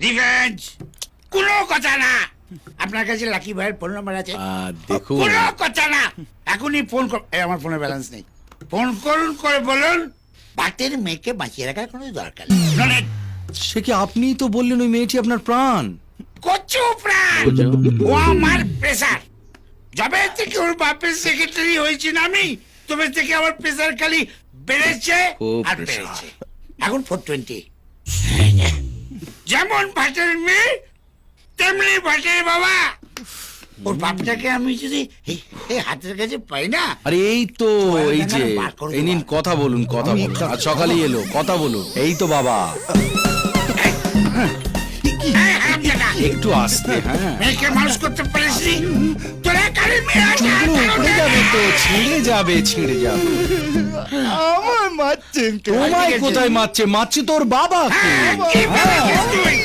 Revenge কোনো কথা না। আপনার কাছে লাকি ভাইয়ের ফোন নাম্বার আছে? দেখুন কোনো কথা না, এখনই ফোন কর। আমার ফোনে ব্যালেন্স নেই। ফোন করুন, করে বলুন বাতের মেয়েকে বাঁচিয়ে রাখার কোনো দরকার নেই। নইলে সে কি আপনিই তো বললেন ওই মেয়েটি আপনার প্রাণ। কচু প্রাণ, ও আমার প্রেসার। যবে থেকে ওর বাপের সেক্রেটারি হয়েছি না আমি, তবে থেকে আমার প্রেসার খালি বেড়েছে আর বেড়েছে। এখন 420। যেমন ভাটের মেয়ে তেমনি ভাটের বাবা। ওর বাপটাকে আমি যদি এই হাতের কাছে পাই না। আরে এই তো, এই যে এই নিন, কথা বলুন, কথা বলুন। আজ সকালেই এলো, কথা বলুন। এই তো বাবা, একটু আসতে। হ্যাঁ, মেয়েকে মানুষ করতে পারিসনি তোরা, কালি মেয়ে আছে। উপরে যাবে তো, ছিঁড়ে যাবে, ছিঁড়ে যাবে। আমার মারছেন কেন? তোমায় কোথায় মারছে? মারছে তোর বাবাকে। কি বলিস তুই?